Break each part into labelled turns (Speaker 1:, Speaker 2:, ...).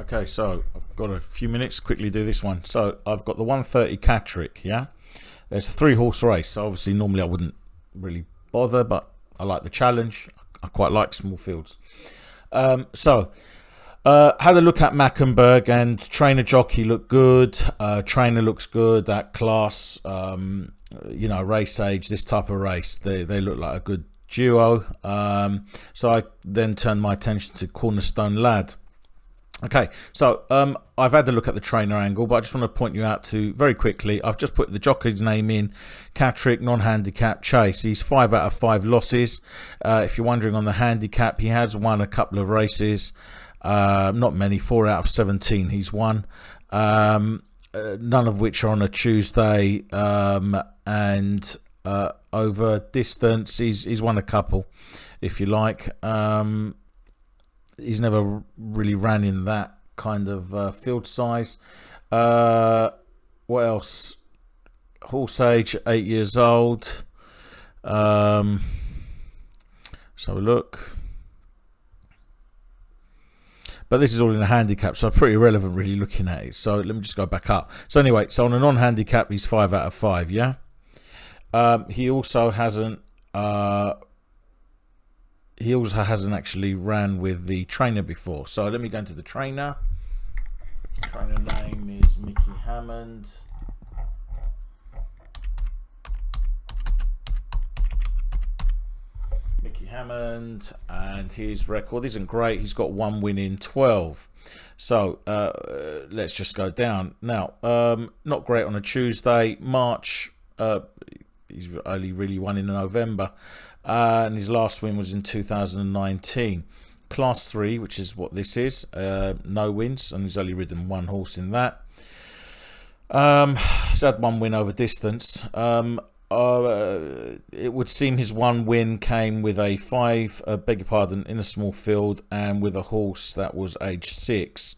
Speaker 1: Okay, so I've got a few minutes, quickly do this one. So I've got the 130 Catterick, yeah? There's a 3-horse race, so obviously normally I wouldn't really bother, but I like the challenge. I quite like small fields. Had a look at Mackenberg, and trainer jockey looked good. Trainer looks good. That class, race age, this type of race, they look like a good duo. So I then turned my attention to Cornerstone Lad. Okay, so I've had a look at the trainer angle, but I just want to point you out to, very quickly, I've just put the jockey's name in, Catterick, non-handicap, chase. He's 5 out of 5 losses. If you're wondering on the handicap, he has won a couple of races. Not many, 4 out of 17 he's won. None of which are on a Tuesday, and over distance, he's won a couple, if you like. He's never really ran in that kind of field size. What else? Horse age, 8 years old. So look. But this is all in a handicap, so pretty irrelevant really looking at it. So let me just go back up. So anyway, so on a non-handicap, he's 5 out of 5, yeah? He also hasn't actually ran with the trainer before. So let me go into the trainer. Trainer name is Mickey Hammond. Mickey Hammond, and his record isn't great. He's got 1 win in 12. So let's just go down. Now, not great on a Tuesday. March, he's only really won in November. And his last win was in 2019. Class 3, which is what this is, no wins, and he's only ridden 1 horse in that. He's had 1 win over distance. It would seem his 1 win came with a 5, in a small field, and with a horse that was age 6.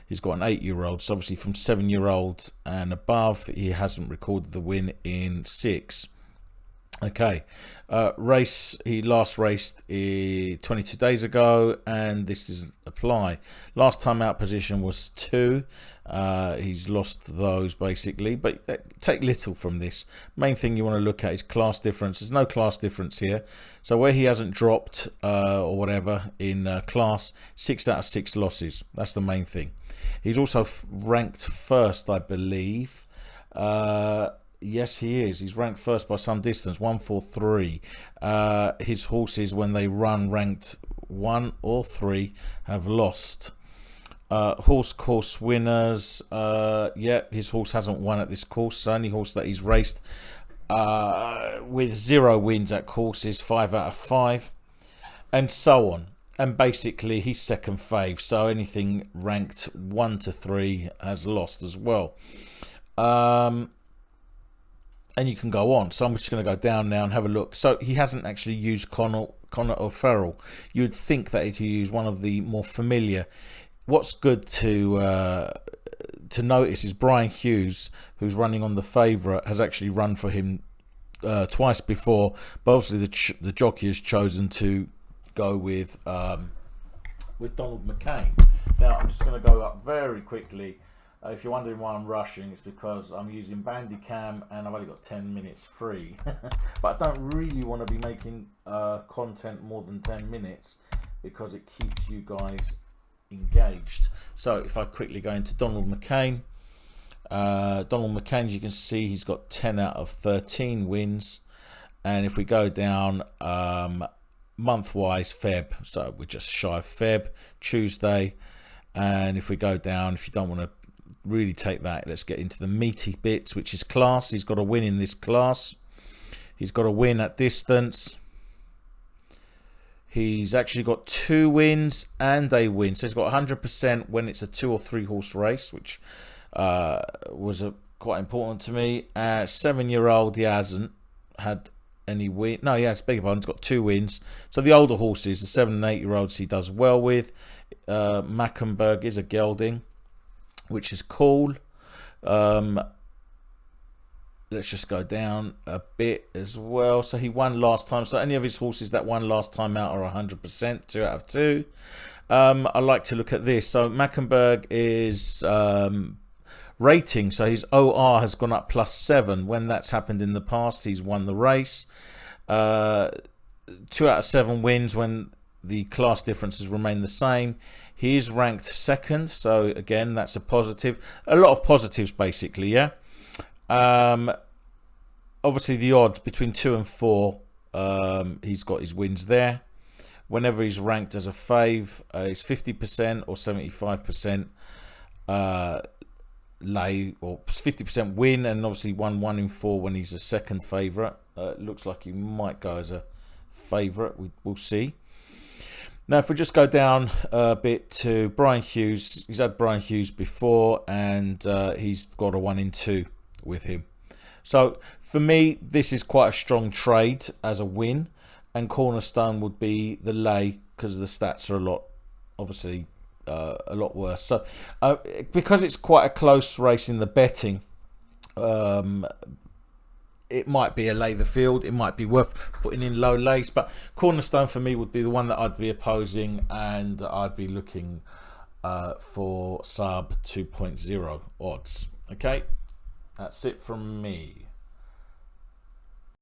Speaker 1: He's got an 8-year-old, so obviously from 7-year-old and above, he hasn't recorded the win in 6. Okay, he last raced 22 days ago, and this doesn't apply. Last time out position was 2. He's lost those basically, but take little from this. Main thing you want to look at is class difference. There's no class difference here, so where he hasn't dropped or whatever in class, 6 out of 6 losses. That's the main thing. He's also ranked first, I believe. Yes, he is. He's ranked first by some distance, 143. His horses, when they run ranked 1 or 3, have lost. Horse course winners. His horse hasn't won at this course. The only horse that he's raced with 0 wins at course is 5 out of 5, and so on. And basically, he's second fave. So anything ranked 1 to 3 has lost as well. And you can go on. So I'm just going to go down now and have a look. So he hasn't actually used Connor or Ferrell. You would think that he'd use one of the more familiar. What's good to notice is Brian Hughes, who's running on the favourite, has actually run for him twice before. But obviously the jockey has chosen to go with Donald McCain. Now I'm just going to go up very quickly. If you're wondering why I'm rushing, it's because I'm using Bandicam and I've only got 10 minutes free. But I don't really want to be making content more than 10 minutes because it keeps you guys engaged. So if I quickly go into Donald McCain, as you can see, he's got 10 out of 13 wins. And if we go down month-wise, Feb, so we're just shy of Feb, Tuesday. And if we go down, if you don't want to really take that, let's get into the meaty bits, which is class. He's got a win in this class. He's got a win at distance. He's actually got 2 wins and a win, so he's got 100% when it's a 2 or 3 horse race, which was quite important to me. 7-year-old, he hasn't had any win. No, he has, beg your pardon, he's got 2 wins. So the older horses, the 7 and 8-year-olds, he does well with. Mackenberg is a gelding, which is cool. Let's just go down a bit as well. So he won last time. So any of his horses that won last time out are 100%, 2 out of 2. I like to look at this. So Mackenberg is rating, so his OR has gone up +7. When that's happened in the past, he's won the race. 2 out of 7 wins when the class differences remain the same. He is ranked second, so again, that's a positive. A lot of positives, basically, yeah. Obviously, the odds between 2 and 4, he's got his wins there. Whenever he's ranked as a fave, it's 50% or 75% lay, or 50% win, and obviously 1 in 4 when he's a second favourite. Looks like he might go as a favourite. We'll see. Now, if we just go down a bit to Brian Hughes, he's had Brian Hughes before, and he's got a 1 in 2 with him. So for me, this is quite a strong trade as a win, and Cornerstone would be the lay because the stats are a lot, obviously, a lot worse. So because it's quite a close race in the betting, it might be a lay the field. It might be worth putting in low lays, but Cornerstone for me would be the one that I'd be opposing, and I'd be looking for sub 2.0 odds. Okay, that's it from me.